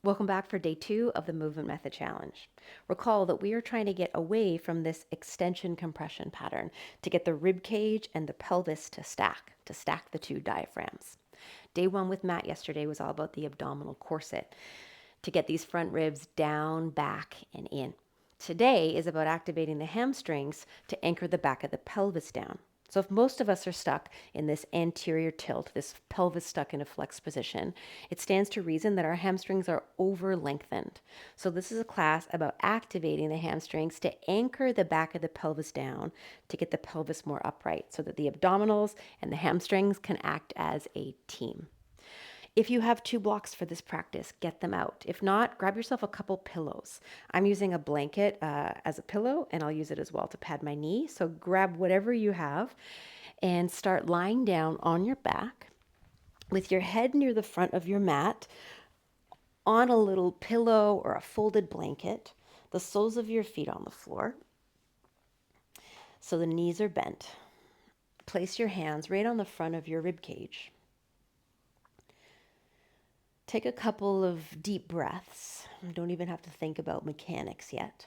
Welcome back for day 2 of the Movement Method Challenge. Recall that we are trying to get away from this extension compression pattern to get the rib cage and the pelvis to stack the two diaphragms. Day 1 with Matt yesterday was all about the abdominal corset to get these front ribs down, back, and in. Today is about activating the hamstrings to anchor the back of the pelvis down. So if most of us are stuck in this anterior tilt, this pelvis stuck in a flex position, it stands to reason that our hamstrings are over lengthened. So this is a class about activating the hamstrings to anchor the back of the pelvis down to get the pelvis more upright so that the abdominals and the hamstrings can act as a team. If you have 2 blocks for this practice, get them out. If not, grab yourself a couple pillows. I'm using a blanket as a pillow, and I'll use it as well to pad my knee. So grab whatever you have and start lying down on your back with your head near the front of your mat on a little pillow or a folded blanket, the soles of your feet on the floor so the knees are bent. Place your hands right on the front of your rib cage. Take a couple of deep breaths. You don't even have to think about mechanics yet.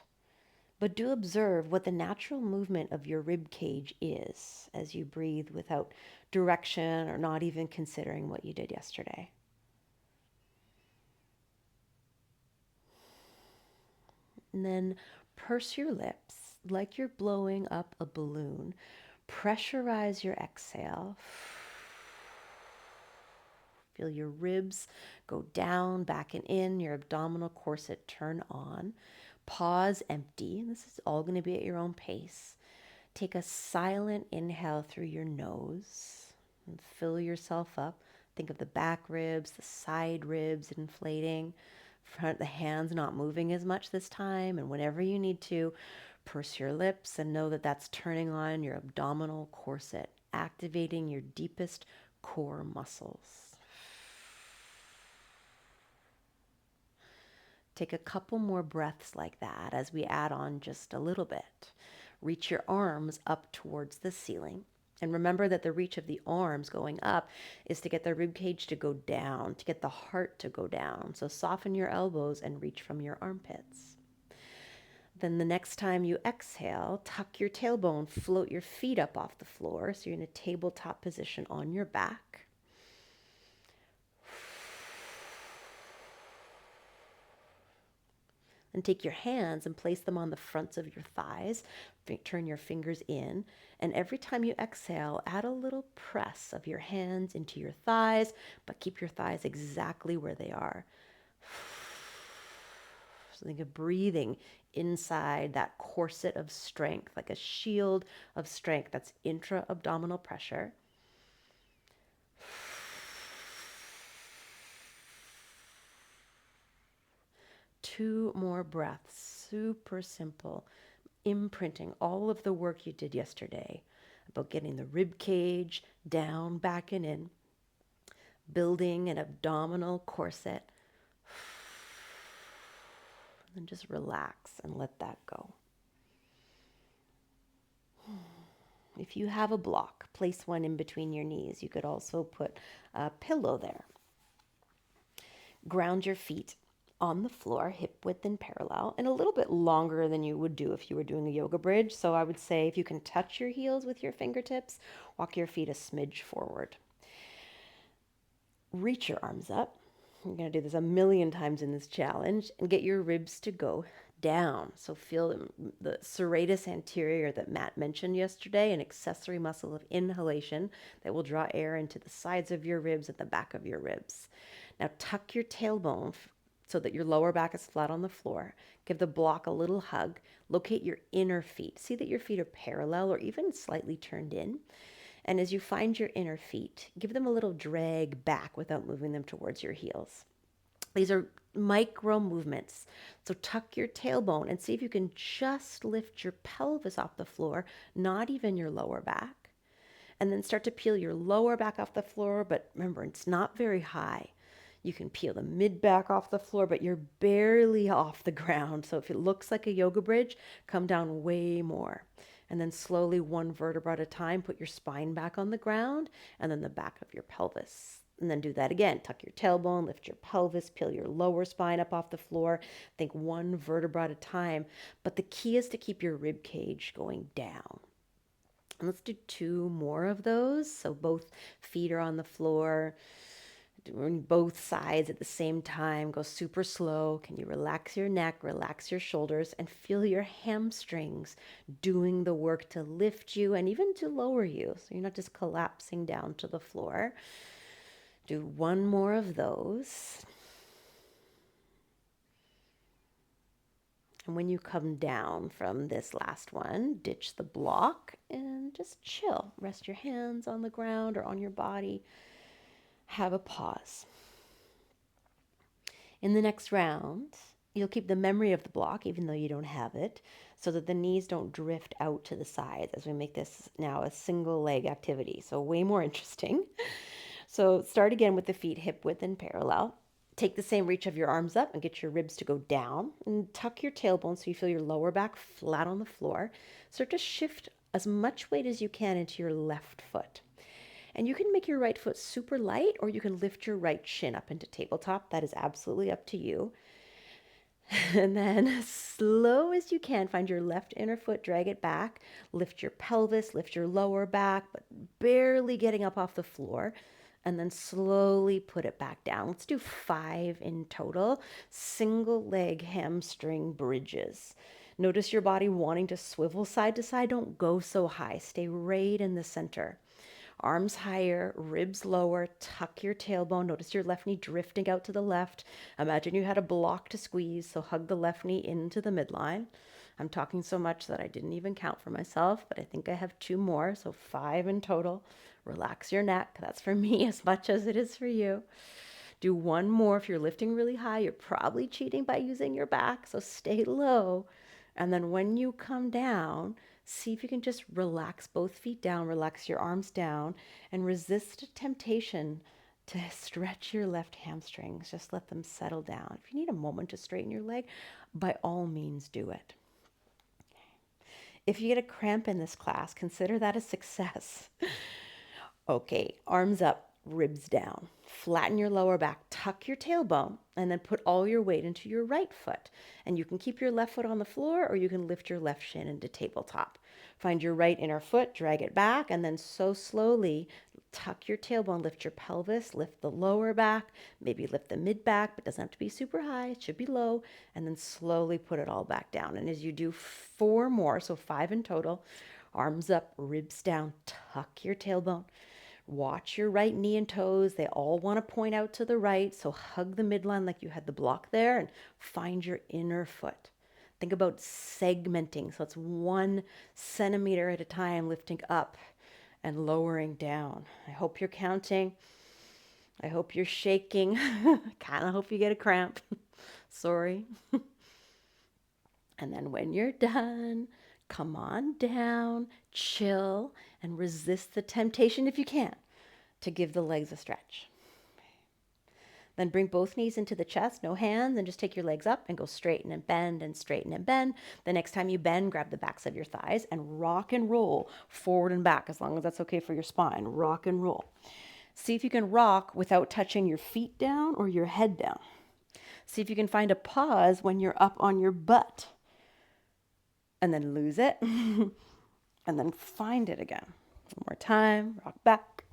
But do observe what the natural movement of your rib cage is as you breathe without direction or not even considering what you did yesterday. And then purse your lips like you're blowing up a balloon. Pressurize your exhale. Feel your ribs go down, back and in, your abdominal corset turn on. Pause, empty, and this is all going to be at your own pace. Take a silent inhale through your nose and fill yourself up. Think of the back ribs, the side ribs inflating, front, the hands not moving as much this time. And whenever you need to, purse your lips and know that that's turning on your abdominal corset, activating your deepest core muscles. Take a couple more breaths like that as we add on just a little bit. Reach your arms up towards the ceiling. And remember that the reach of the arms going up is to get the rib cage to go down, to get the heart to go down. So soften your elbows and reach from your armpits. Then the next time you exhale, tuck your tailbone, float your feet up off the floor. So you're in a tabletop position on your back. And take your hands and place them on the fronts of your thighs. Turn your fingers in. And every time you exhale, add a little press of your hands into your thighs, but keep your thighs exactly where they are. So think of breathing inside that corset of strength, like a shield of strength. That's intra-abdominal pressure. 2 more breaths, super simple, imprinting all of the work you did yesterday about getting the rib cage down, back, and in, building an abdominal corset. And just relax and let that go. If you have a block, place one in between your knees. You could also put a pillow there. Ground your feet on the floor, hip width and parallel, and a little bit longer than you would do if you were doing a yoga bridge. So I would say if you can touch your heels with your fingertips, walk your feet a smidge forward. Reach your arms up. You're going to do this a million times in this challenge and get your ribs to go down. So feel the serratus anterior that Matt mentioned yesterday, an accessory muscle of inhalation that will draw air into the sides of your ribs and the back of your ribs. Now tuck your tailbone so that your lower back is flat on the floor. Give the block a little hug. Locate your inner feet. See that your feet are parallel or even slightly turned in. And as you find your inner feet, give them a little drag back without moving them towards your heels. These are micro movements. So tuck your tailbone and see if you can just lift your pelvis off the floor, not even your lower back. And then start to peel your lower back off the floor, but remember, it's not very high. You can peel the mid back off the floor, but you're barely off the ground. So if it looks like a yoga bridge, come down way more. And then slowly, one vertebra at a time, put your spine back on the ground and then the back of your pelvis. And then do that again. Tuck your tailbone, lift your pelvis, peel your lower spine up off the floor. Think one vertebra at a time. But the key is to keep your rib cage going down. And let's do 2 more of those. So both feet are on the floor, doing both sides at the same time. Go super slow. Can you relax your neck, relax your shoulders, and feel your hamstrings doing the work to lift you and even to lower you, so you're not just collapsing down to the floor. Do 1 more of those. And when you come down from this last one, ditch the block and just chill. Rest your hands on the ground or on your body. Have a pause. In the next round, you'll keep the memory of the block, even though you don't have it, so that the knees don't drift out to the sides as we make this now a single leg activity. So way more interesting. So start again with the feet hip width and parallel. Take the same reach of your arms up and get your ribs to go down, and tuck your tailbone so you feel your lower back flat on the floor. Start to shift as much weight as you can into your left foot. And you can make your right foot super light, or you can lift your right shin up into tabletop. That is absolutely up to you. And then slow as you can, find your left inner foot, drag it back, lift your pelvis, lift your lower back, but barely getting up off the floor. And then slowly put it back down. Let's do 5 in total. Single leg hamstring bridges. Notice your body wanting to swivel side to side. Don't go so high. Stay right in the center. Arms higher, ribs lower, tuck your tailbone. Notice your left knee drifting out to the left. Imagine you had a block to squeeze, so hug the left knee into the midline. I'm talking so much that I didn't even count for myself, but I think I have 2 more, so 5 in total. Relax your neck. That's for me as much as it is for you. Do 1 more. If you're lifting really high, you're probably cheating by using your back, so stay low. And then when you come down, see if you can just relax both feet down, relax your arms down, and resist a temptation to stretch your left hamstrings. Just let them settle down. If you need a moment to straighten your leg, by all means do it. If you get a cramp in this class, consider that a success. Okay, arms up, ribs down. Flatten your lower back, tuck your tailbone, and then put all your weight into your right foot. And you can keep your left foot on the floor, or you can lift your left shin into tabletop. Find your right inner foot, drag it back, and then so slowly tuck your tailbone, lift your pelvis, lift the lower back, maybe lift the mid back, but it doesn't have to be super high, it should be low, and then slowly put it all back down. And as you do 4 more, so 5 in total, arms up, ribs down, tuck your tailbone. Watch your right knee and toes. They all want to point out to the right. So hug the midline like you had the block there and find your inner foot. Think about segmenting. So it's 1 centimeter at a time, lifting up and lowering down. I hope you're counting. I hope you're shaking. I kind of hope you get a cramp. Sorry. And then when you're done, come on down, chill, and resist the temptation, if you can, to give the legs a stretch. Then bring both knees into the chest, no hands, and just take your legs up and go straighten and bend and straighten and bend. The next time you bend, grab the backs of your thighs and rock and roll forward and back, as long as that's okay for your spine. Rock and roll. See if you can rock without touching your feet down or your head down. See if you can find a pause when you're up on your butt. And then lose it, and then find it again. 1 more time, rock back,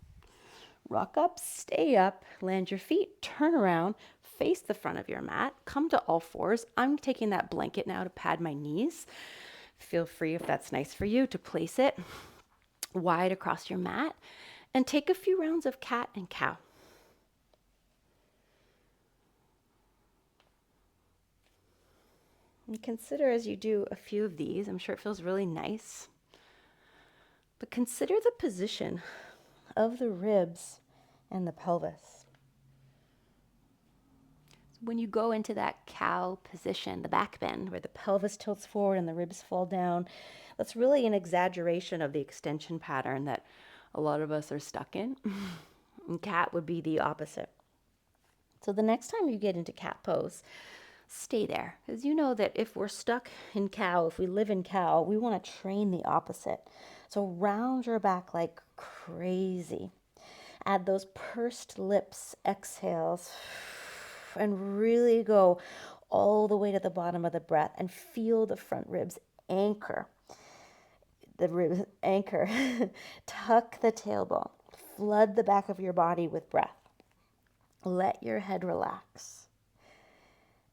rock up, stay up, land your feet, turn around, face the front of your mat, come to all fours. I'm taking that blanket now to pad my knees. Feel free, if that's nice for you, to place it wide across your mat, and take a few rounds of cat and cow. And consider as you do a few of these, I'm sure it feels really nice, but consider the position of the ribs and the pelvis. When you go into that cow position, the back bend, where the pelvis tilts forward and the ribs fall down, that's really an exaggeration of the extension pattern that a lot of us are stuck in. And cat would be the opposite. So the next time you get into cat pose, stay there, because you know that if we're stuck in cow, if we live in cow, we want to train the opposite. So round your back like crazy. add those pursed lips exhales and really go all the way to the bottom of the breath and feel the front ribs anchor. The ribs anchor. Tuck the tailbone. Flood the back of your body with breath. Let your head relax.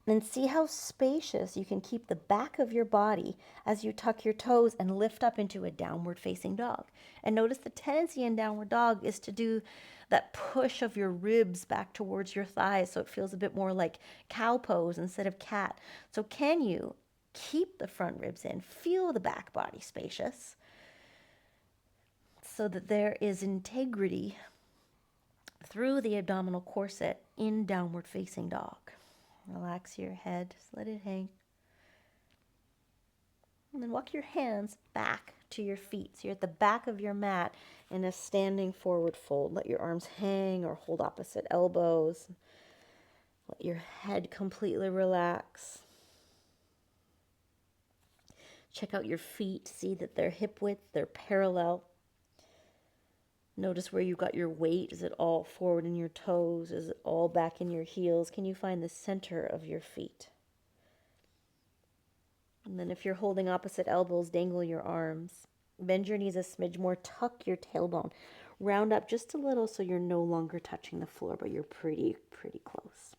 Then see how spacious you can keep the back of your body as you tuck your toes and lift up into a downward facing dog. And notice the tendency in downward dog is to do that push of your ribs back towards your thighs so it feels a bit more like cow pose instead of cat. So can you keep the front ribs in, feel the back body spacious so that there is integrity through the abdominal corset in downward facing dog. Relax your head, just let it hang. And then walk your hands back to your feet. So you're at the back of your mat in a standing forward fold. Let your arms hang or hold opposite elbows. Let your head completely relax. Check out your feet. See that they're hip width, they're parallel. Notice where you got your weight. Is it all forward in your toes? Is it all back in your heels? Can you find the center of your feet? And then if you're holding opposite elbows, dangle your arms. Bend your knees a smidge more. Tuck your tailbone. Round up just a little so you're no longer touching the floor, but you're pretty close.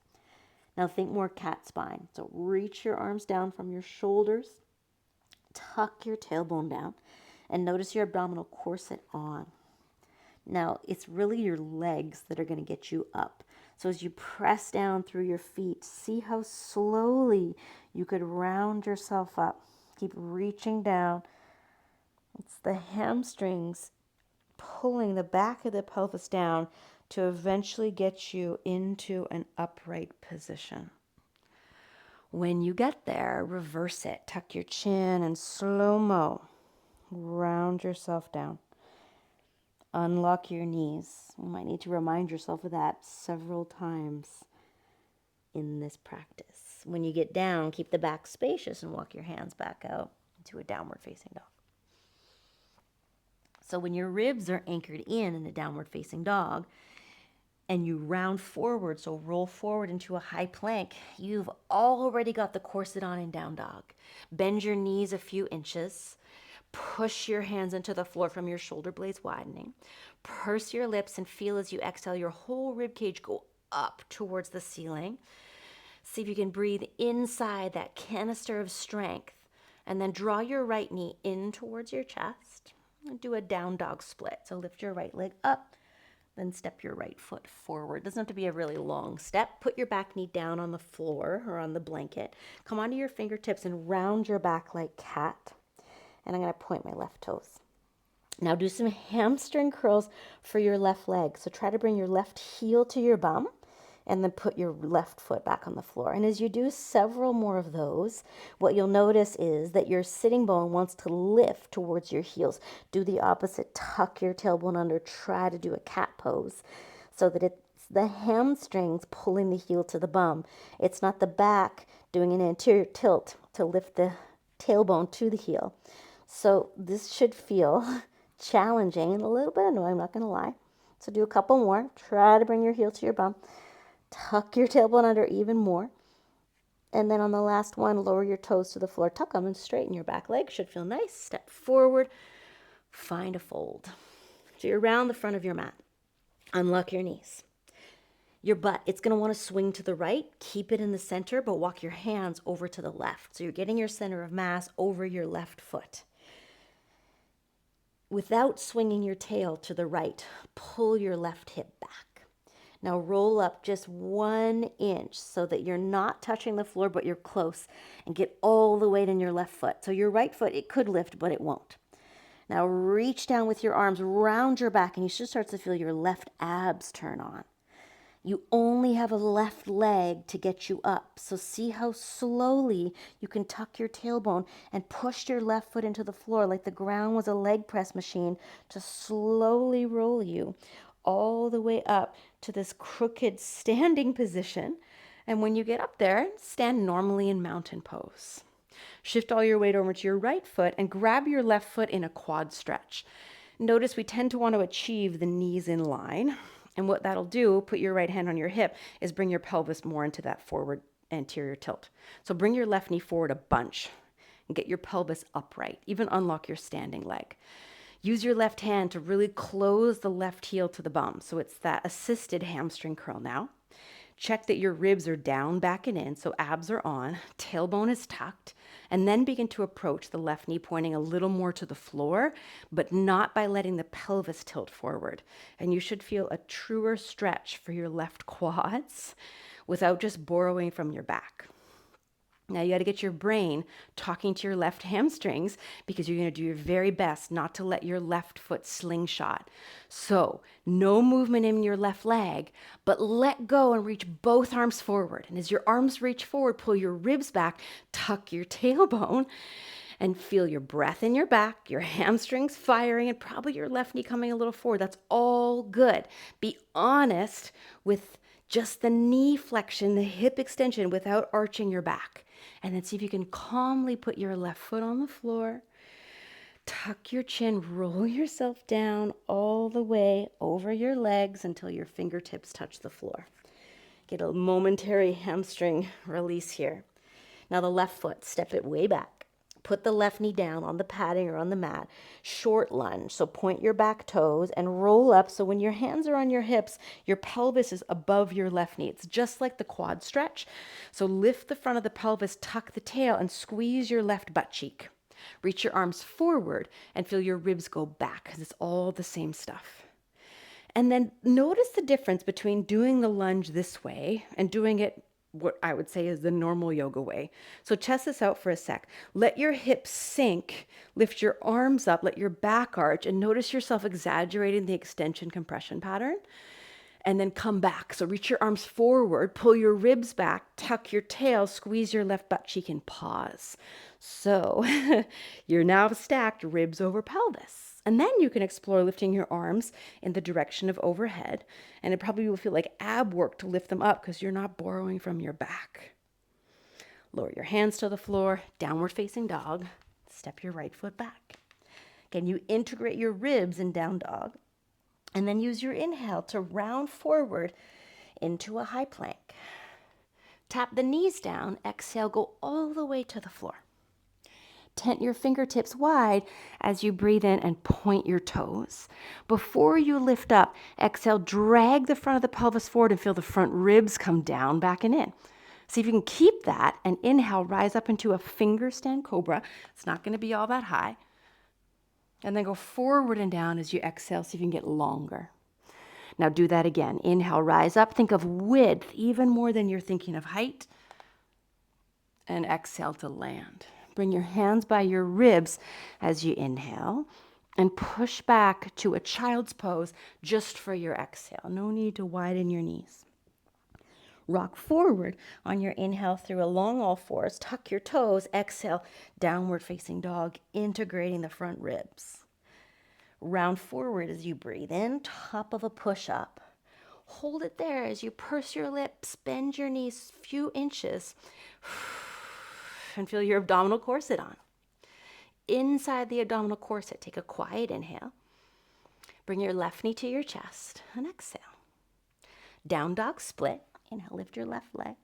Now think more cat spine. So reach your arms down from your shoulders. Tuck your tailbone down. And notice your abdominal corset on. Now, it's really your legs that are going to get you up. So as you press down through your feet, see how slowly you could round yourself up. Keep reaching down. It's the hamstrings pulling the back of the pelvis down to eventually get you into an upright position. When you get there, reverse it. Tuck your chin and slow-mo. Round yourself down. Unlock your knees. You might need to remind yourself of that several times in this practice. When you get down, keep the back spacious and walk your hands back out into a downward facing dog. So when your ribs are anchored in a downward facing dog and you round forward, so roll forward into a high plank, you've already got the corset on in down dog. Bend your knees a few inches. Push your hands into the floor from your shoulder blades widening. Purse your lips and feel as you exhale your whole rib cage go up towards the ceiling. See if you can breathe inside that canister of strength and then draw your right knee in towards your chest and do a down dog split. So lift your right leg up, then step your right foot forward. Doesn't have to be a really long step. Put your back knee down on the floor or on the blanket. Come onto your fingertips and round your back like cat. And I'm going to point my left toes. Now do some hamstring curls for your left leg. So try to bring your left heel to your bum and then put your left foot back on the floor. And as you do several more of those, what you'll notice is that your sitting bone wants to lift towards your heels. Do the opposite. Tuck your tailbone under. Try to do a cat pose so that it's the hamstrings pulling the heel to the bum. It's not the back doing an anterior tilt to lift the tailbone to the heel. So this should feel challenging and a little bit annoying, I'm not going to lie. So do a couple more. Try to bring your heel to your bum. Tuck your tailbone under even more. And then on the last one, lower your toes to the floor. Tuck them and straighten your back leg. Should feel nice. Step forward. Find a fold. So you're around the front of your mat. Unlock your knees. Your butt, it's going to want to swing to the right. Keep it in the center, but walk your hands over to the left. So you're getting your center of mass over your left foot. Without swinging your tail to the right, pull your left hip back. Now roll up just 1 inch so that you're not touching the floor, but you're close, and get all the weight in your left foot. So your right foot, it could lift, but it won't. Now reach down with your arms, round your back, and you should start to feel your left abs turn on. You only have a left leg to get you up. So see how slowly you can tuck your tailbone and push your left foot into the floor like the ground was a leg press machine to slowly roll you all the way up to this crooked standing position. And when you get up there, stand normally in mountain pose. Shift all your weight over to your right foot and grab your left foot in a quad stretch. Notice we tend to want to achieve the knees in line. And what that'll do, put your right hand on your hip, is bring your pelvis more into that forward anterior tilt. So bring your left knee forward a bunch and get your pelvis upright. Even unlock your standing leg. Use your left hand to really close the left heel to the bum. So it's that assisted hamstring curl now. Check that your ribs are down, back and in, so abs are on, tailbone is tucked, and then begin to approach the left knee pointing a little more to the floor, but not by letting the pelvis tilt forward. And you should feel a truer stretch for your left quads without just borrowing from your back. Now you got to get your brain talking to your left hamstrings because you're going to do your very best not to let your left foot slingshot. So no movement in your left leg, but let go and reach both arms forward. And as your arms reach forward, pull your ribs back, tuck your tailbone, and feel your breath in your back, your hamstrings firing, and probably your left knee coming a little forward. That's all good. Be honest with just the knee flexion, the hip extension without arching your back. And then see if you can calmly put your left foot on the floor, tuck your chin, roll yourself down all the way over your legs until your fingertips touch the floor. Get a momentary hamstring release here. Now the left foot, step it way back. Put the left knee down on the padding or on the mat. Short lunge, so point your back toes and roll up so when your hands are on your hips, your pelvis is above your left knee. It's just like the quad stretch. So lift the front of the pelvis, tuck the tail, and squeeze your left butt cheek. Reach your arms forward and feel your ribs go back because it's all the same stuff. And then notice the difference between doing the lunge this way and doing it what I would say is the normal yoga way. So test this out for a sec. Let your hips sink, lift your arms up, let your back arch, and notice yourself exaggerating the extension compression pattern. And then come back. So reach your arms forward, pull your ribs back, tuck your tail, squeeze your left butt cheek, and pause. So you're now stacked ribs over pelvis. And then you can explore lifting your arms in the direction of overhead. And it probably will feel like ab work to lift them up because you're not borrowing from your back. Lower your hands to the floor, downward facing dog. Step your right foot back. Again, you integrate your ribs in down dog. And then use your inhale to round forward into a high plank. Tap the knees down. Exhale, go all the way to the floor. Tent your fingertips wide as you breathe in and point your toes. Before you lift up, exhale, drag the front of the pelvis forward and feel the front ribs come down, back and in. See if you can keep that and inhale, rise up into a finger stand cobra. It's not going to be all that high. And then go forward and down as you exhale, see if you can get longer. Now do that again. Inhale, rise up. Think of width even more than you're thinking of height. And exhale to land. Bring your hands by your ribs as you inhale and push back to a child's pose just for your exhale. No need to widen your knees. Rock forward on your inhale through along all fours. Tuck your toes. Exhale, downward facing dog, integrating the front ribs. Round forward as you breathe in, top of a push-up. Hold it there as you purse your lips, bend your knees a few inches, and feel your abdominal corset on. Inside the abdominal corset, take a quiet inhale. Bring your left knee to your chest and exhale. Down dog split. Inhale, lift your left leg.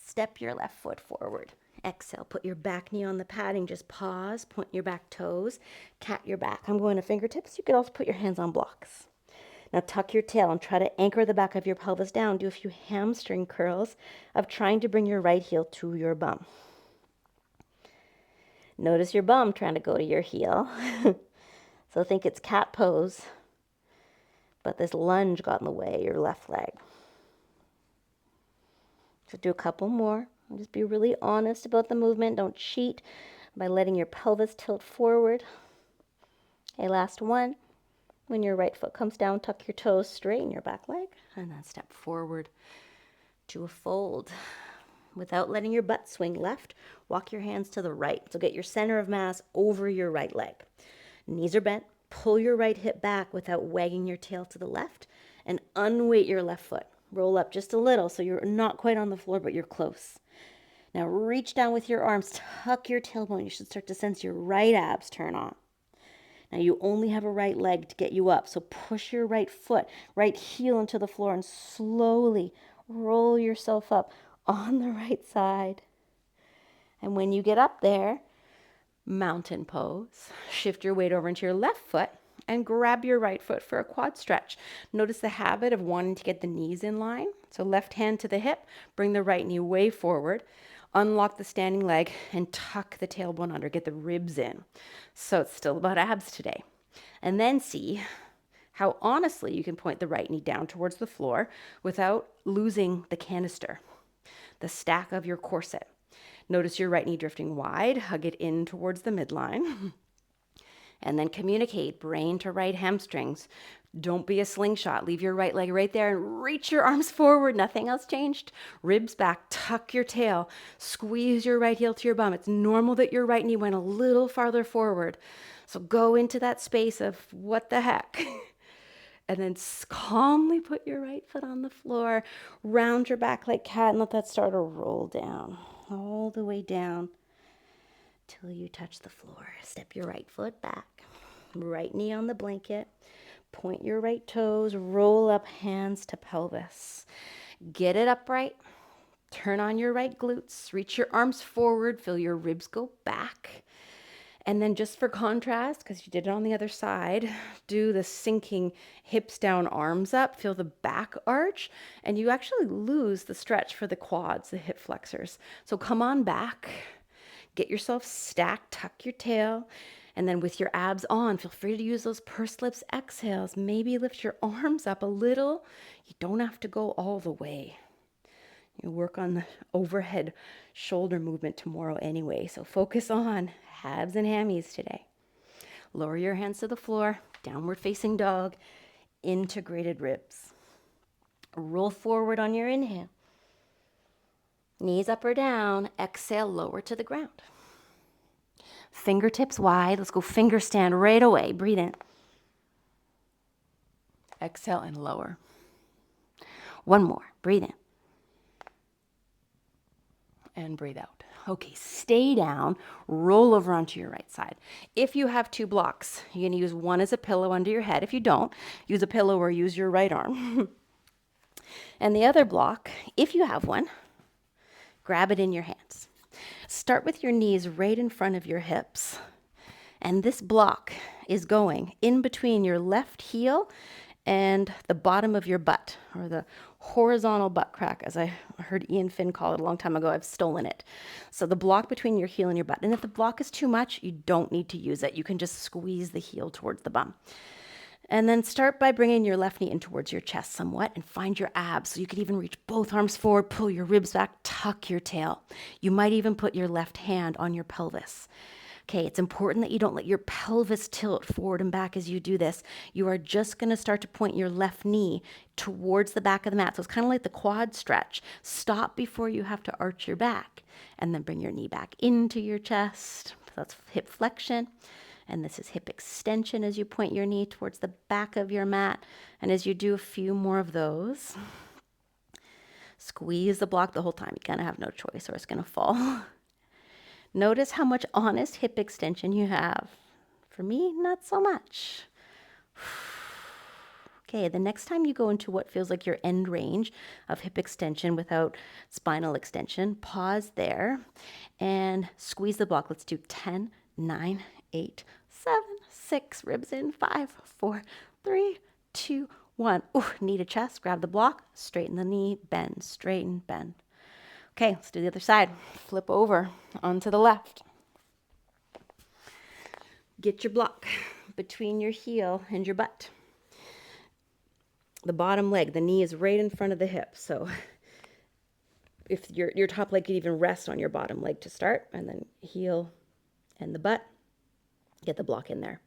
Step your left foot forward. Exhale, put your back knee on the padding. Just pause, point your back toes, cat your back. I'm going to fingertips. You could also put your hands on blocks. Now tuck your tail and try to anchor the back of your pelvis down. Do a few hamstring curls of trying to bring your right heel to your bum. Notice your bum trying to go to your heel. So think it's cat pose, but this lunge got in the way, your left leg. So do a couple more. And just be really honest about the movement. Don't cheat by letting your pelvis tilt forward. Okay, last one. When your right foot comes down, tuck your toes, straighten your back leg, and then step forward to a fold. Without letting your butt swing left, walk your hands to the right. So get your center of mass over your right leg. Knees are bent. Pull your right hip back without wagging your tail to the left, and unweight your left foot. Roll up just a little so you're not quite on the floor, but you're close. Now reach down with your arms, tuck your tailbone. You should start to sense your right abs turn on. Now you only have a right leg to get you up, so push your right foot, right heel into the floor and slowly roll yourself up on the right side. And when you get up there, mountain pose. Shift your weight over into your left foot and grab your right foot for a quad stretch. Notice the habit of wanting to get the knees in line. So left hand to the hip, bring the right knee way forward, unlock the standing leg and tuck the tailbone under, get the ribs in. So it's still about abs today. And then see how honestly you can point the right knee down towards the floor without losing the canister, the stack of your corset. Notice your right knee drifting wide, hug it in towards the midline. And then communicate, brain to right hamstrings. Don't be a slingshot. Leave your right leg right there and reach your arms forward. Nothing else changed. Ribs back, tuck your tail, squeeze your right heel to your bum. It's normal that your right knee went a little farther forward. So go into that space of what the heck. And then calmly put your right foot on the floor, round your back like cat and let that start to roll down, all the way down till you touch the floor. Step your right foot back, right knee on the blanket, point your right toes, roll up hands to pelvis. Get it upright, turn on your right glutes, reach your arms forward, feel your ribs go back. And then just for contrast, because you did it on the other side, do the sinking hips down, arms up, feel the back arch, and you actually lose the stretch for the quads, the hip flexors. So come on back, get yourself stacked, tuck your tail, and then with your abs on, feel free to use those pursed lips exhales. Maybe lift your arms up a little. You don't have to go all the way. You work on the overhead shoulder movement tomorrow anyway, so focus on abs and hammies today. Lower your hands to the floor, downward facing dog, integrated ribs. Roll forward on your inhale. Knees up or down, exhale, lower to the ground. Fingertips wide, let's go finger stand right away. Breathe in. Exhale and lower. One more, breathe in. And breathe out. Okay, stay down, roll over onto your right side. If you have two blocks, you're going to use one as a pillow under your head. If you don't, use a pillow or use your right arm. And the other block, if you have one, grab it in your hands. Start with your knees right in front of your hips. And this block is going in between your left heel and the bottom of your butt, or the horizontal butt crack, as I heard Ian Finn call it a long time ago. I've stolen it. So the block between your heel and your butt. And if the block is too much, you don't need to use it. You can just squeeze the heel towards the bum. And then start by bringing your left knee in towards your chest somewhat and find your abs. So you could even reach both arms forward, pull your ribs back, tuck your tail. You might even put your left hand on your pelvis. Okay, it's important that you don't let your pelvis tilt forward and back as you do this. You are just going to start to point your left knee towards the back of the mat. So it's kind of like the quad stretch. Stop before you have to arch your back. And then bring your knee back into your chest. That's hip flexion. And this is hip extension as you point your knee towards the back of your mat. And as you do a few more of those, squeeze the block the whole time. You kind of have no choice or it's going to fall. Notice how much honest hip extension you have. For me, not so much. Okay, the next time you go into what feels like your end range of hip extension without spinal extension, pause there and squeeze the block. Let's do 10, 9, 8, 7, 6, ribs in, 5, 4, 3, 2, 1. Ooh, knee to chest, grab the block, straighten the knee, bend, straighten, bend. Okay, let's do the other side. Flip over onto the left. Get your block between your heel and your butt. The bottom leg, the knee is right in front of the hip. So if your top leg could even rest on your bottom leg to start, and then heel and the butt, get the block in there.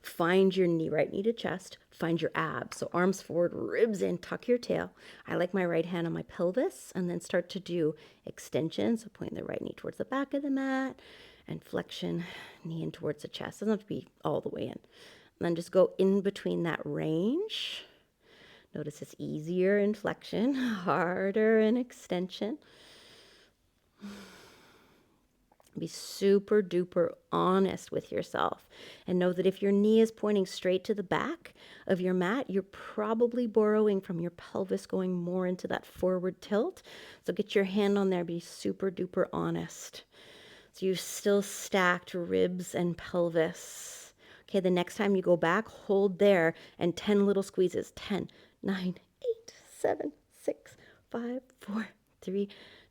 Find your knee, right knee to chest. Find your abs. So arms forward, ribs in, tuck your tail. I like my right hand on my pelvis, and then start to do extension. So point the right knee towards the back of the mat and flexion, knee in towards the chest. Doesn't have to be all the way in. And then just go in between that range. Notice it's easier in flexion, harder in extension. Be super duper honest with yourself and know that if your knee is pointing straight to the back of your mat, you're probably borrowing from your pelvis going more into that forward tilt. So get your hand on there, be super duper honest. So you've still stacked ribs and pelvis. Okay, the next time you go back, hold there and 10 little squeezes. 10, 9, 8, 7, 6, 5, 4, 3,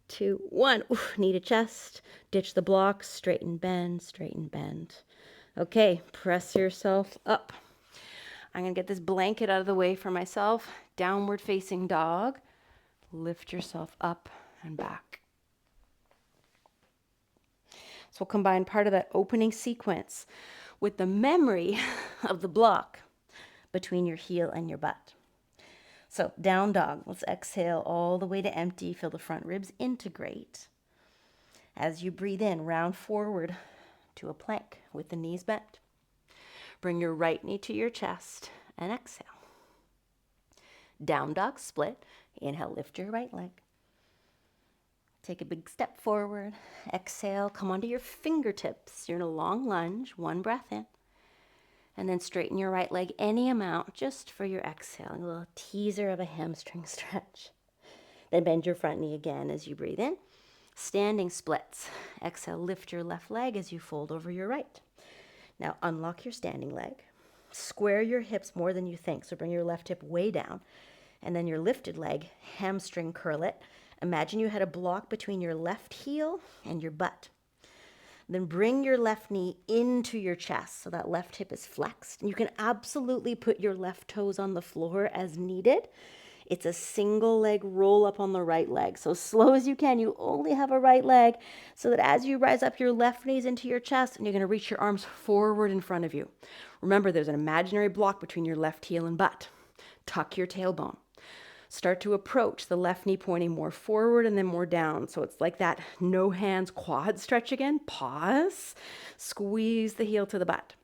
2, 1. Oof, knee to chest. Ditch the blocks. Straighten, bend, straighten, bend. Okay, press yourself up. I'm going to get this blanket out of the way for myself. Downward facing dog. Lift yourself up and back. So we'll combine part of that opening sequence with the memory of the block between your heel and your butt. So down dog, let's exhale all the way to empty, feel the front ribs integrate. As you breathe in, round forward to a plank with the knees bent. Bring your right knee to your chest and exhale. Down dog split, inhale, lift your right leg. Take a big step forward, exhale, come onto your fingertips. You're in a long lunge, one breath in. And then straighten your right leg any amount just for your exhale. A little teaser of a hamstring stretch. Then bend your front knee again as you breathe in. Standing splits. Exhale, lift your left leg as you fold over your right. Now unlock your standing leg. Square your hips more than you think. So bring your left hip way down. And then your lifted leg, hamstring curl it. Imagine you had a block between your left heel and your butt. Then bring your left knee into your chest so that left hip is flexed. You can absolutely put your left toes on the floor as needed. It's a single leg roll up on the right leg. So slow as you can, you only have a right leg so that as you rise up, your left knee's into your chest and you're going to reach your arms forward in front of you. Remember, there's an imaginary block between your left heel and butt. Tuck your tailbone. Start to approach the left knee pointing more forward and then more down. So it's like that no hands quad stretch again. Pause. Squeeze the heel to the butt.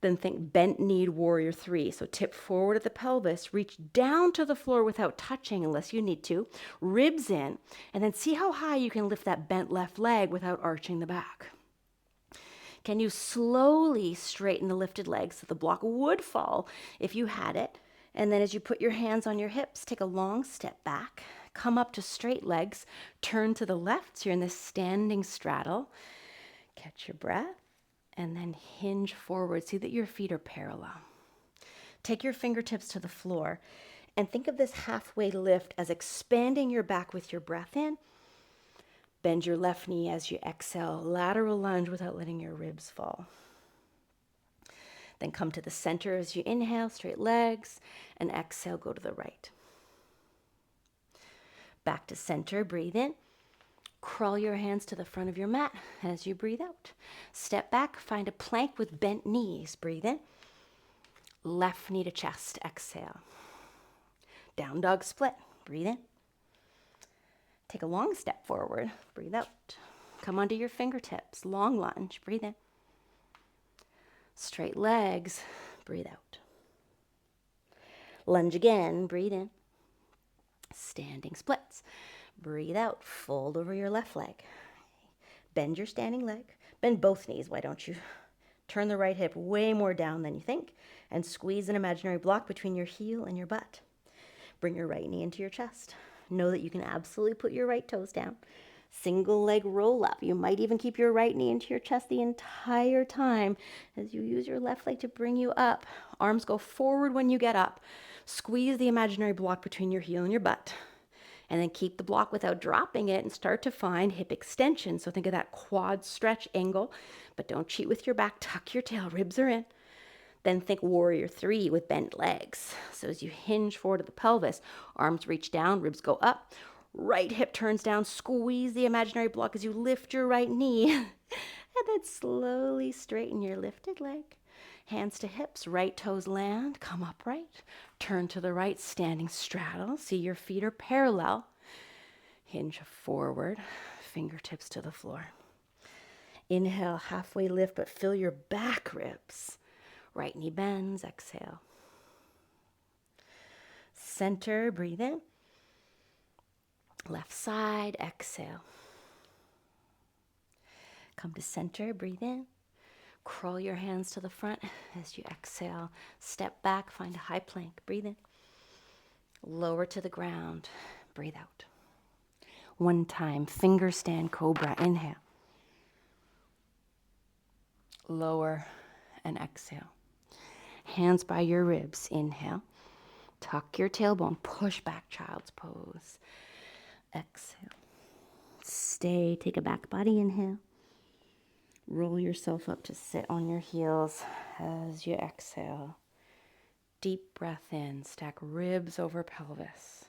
Then think bent knee warrior 3. So tip forward at the pelvis. Reach down to the floor without touching unless you need to. Ribs in. And then see how high you can lift that bent left leg without arching the back. Can you slowly straighten the lifted leg so the block would fall if you had it? And then as you put your hands on your hips, take a long step back, come up to straight legs, turn to the left. So you're in this standing straddle. Catch your breath and then hinge forward. See that your feet are parallel. Take your fingertips to the floor and think of this halfway lift as expanding your back with your breath in. Bend your left knee as you exhale, lateral lunge without letting your ribs fall. Then come to the center as you inhale, straight legs, and exhale, go to the right. Back to center, breathe in. Crawl your hands to the front of your mat as you breathe out. Step back, find a plank with bent knees, breathe in. Left knee to chest, exhale. Down dog split, breathe in. Take a long step forward, breathe out. Come onto your fingertips, long lunge, breathe in. Straight legs, breathe out. Lunge again, breathe in. Standing splits. Breathe out, fold over your left leg. Bend your standing leg. Bend both knees, why don't you? Turn the right hip way more down than you think and squeeze an imaginary block between your heel and your butt. Bring your right knee into your chest. Know that you can absolutely put your right toes down. Single leg roll up. You might even keep your right knee into your chest the entire time as you use your left leg to bring you up. Arms go forward when you get up. Squeeze the imaginary block between your heel and your butt. And then keep the block without dropping it and start to find hip extension. So think of that quad stretch angle, but don't cheat with your back. Tuck your tail, ribs are in. Then think warrior 3 with bent legs. So as you hinge forward to the pelvis, arms reach down, ribs go up. Right hip turns down, squeeze the imaginary block as you lift your right knee. And then slowly straighten your lifted leg. Hands to hips, right toes land, come upright. Turn to the right, standing straddle. See your feet are parallel. Hinge forward, fingertips to the floor. Inhale, halfway lift, but fill your back ribs. Right knee bends, exhale. Center, breathe in. Left side, exhale. Come to center, breathe in. Crawl your hands to the front as you exhale. Step back, find a high plank. Breathe in. Lower to the ground. Breathe out. One time, finger stand cobra. Inhale. Lower and exhale. Hands by your ribs. Inhale. Tuck your tailbone. Push back, child's pose. Exhale. Stay. Take a back body inhale. Roll yourself up to sit on your heels as you exhale. Deep breath in. Stack ribs over pelvis.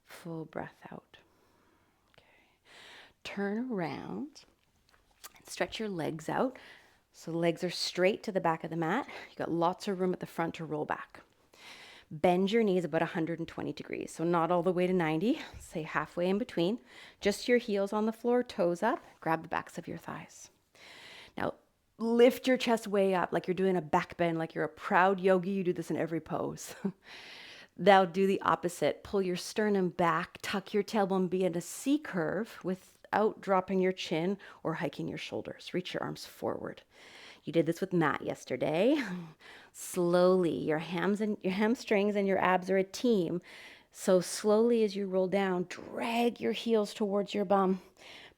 Full breath out. Okay. Turn around and stretch your legs out. So the legs are straight to the back of the mat. You got lots of room at the front to roll back. Bend your knees about 120 degrees. So not all the way to 90, say halfway in between. Just your heels on the floor, toes up. Grab the backs of your thighs. Now, lift your chest way up like you're doing a back bend, like you're a proud yogi. You do this in every pose. Now do the opposite. Pull your sternum back, tuck your tailbone, be in a C curve without dropping your chin or hiking your shoulders. Reach your arms forward. You did this with Matt yesterday. Slowly, your hamstrings and your abs are a team. So slowly as you roll down, drag your heels towards your bum.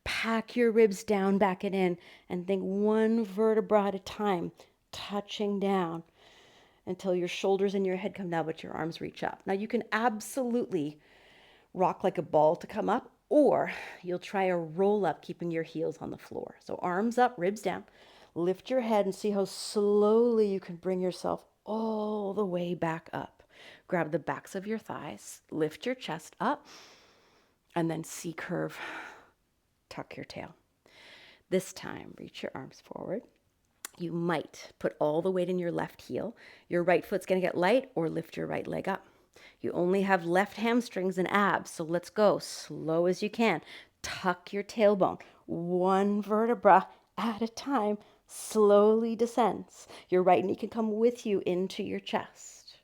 Pack your ribs down, back it in, and think one vertebra at a time, touching down until your shoulders and your head come down, but your arms reach up. Now you can absolutely rock like a ball to come up, or you'll try a roll up, keeping your heels on the floor. So arms up, ribs down. Lift your head and see how slowly you can bring yourself all the way back up. Grab the backs of your thighs, lift your chest up, and then C curve. Tuck your tail. This time, reach your arms forward. You might put all the weight in your left heel. Your right foot's going to get light, or lift your right leg up. You only have left hamstrings and abs, so let's go slow as you can. Tuck your tailbone. One vertebra at a time slowly descends. Your right knee can come with you into your chest.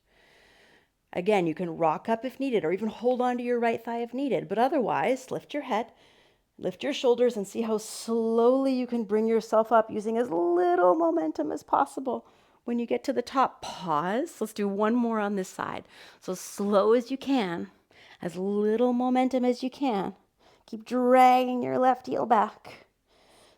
Again, you can rock up if needed, or even hold on to your right thigh if needed, but otherwise, lift your head. Lift your shoulders and see how slowly you can bring yourself up using as little momentum as possible. When you get to the top, pause. Let's do one more on this side. So slow as you can, as little momentum as you can. Keep dragging your left heel back.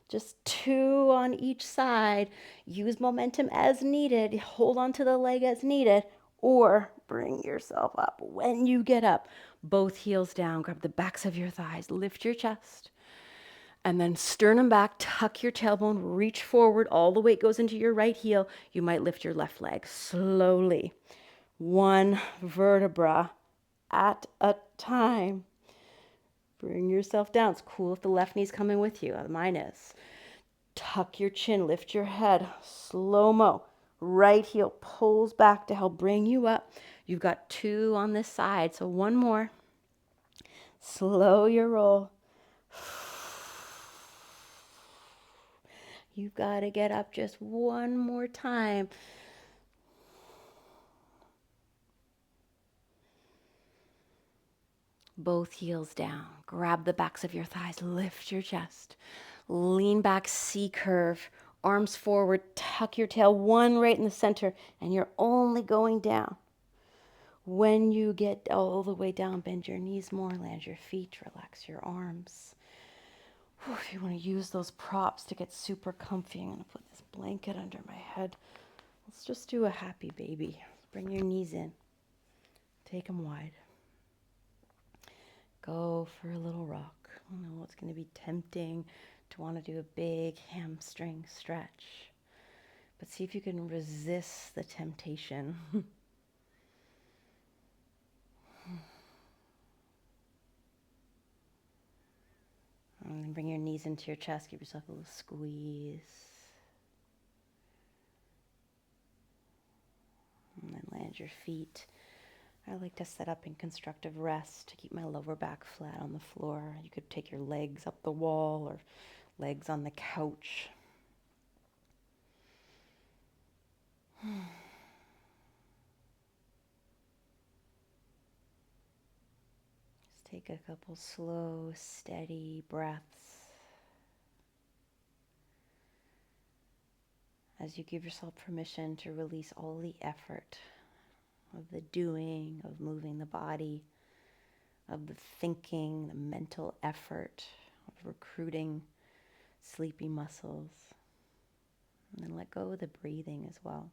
Just 2 on each side. Use momentum as needed. Hold on to the leg as needed, or bring yourself up. When you get up, both heels down. Grab the backs of your thighs. Lift your chest. And then sternum back, tuck your tailbone, reach forward. All the weight goes into your right heel. You might lift your left leg slowly. One vertebra at a time. Bring yourself down. It's cool if the left knee's coming with you. Mine is. Tuck your chin, lift your head. Slow-mo. Right heel pulls back to help bring you up. You've got 2 on this side, so one more. Slow your roll. You've got to get up just one more time. Both heels down. Grab the backs of your thighs. Lift your chest. Lean back, C curve. Arms forward. Tuck your tail. One right in the center. And you're only going down. When you get all the way down, bend your knees more. Land your feet. Relax your arms. If you want to use those props to get super comfy, I'm going to put this blanket under my head. Let's just do a happy baby. Bring your knees in. Take them wide. Go for a little rock. I know it's going to be tempting to want to do a big hamstring stretch, but see if you can resist the temptation. And then bring your knees into your chest. Give yourself a little squeeze. And then land your feet. I like to set up in constructive rest to keep my lower back flat on the floor. You could take your legs up the wall or legs on the couch. Just take a couple slow, steady breaths. as you give yourself permission to release all the effort of the doing, of moving the body, of the thinking, the mental effort of recruiting sleepy muscles. And then let go of the breathing as well.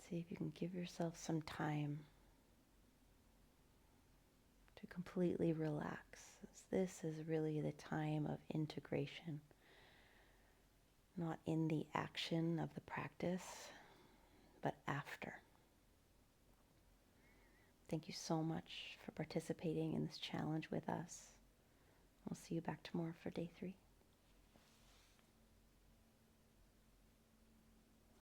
See if you can give yourself some time to completely relax. This is really the time of integration, not in the action of the practice, but after. Thank you so much for participating in this challenge with us. We'll see you back tomorrow for day 3.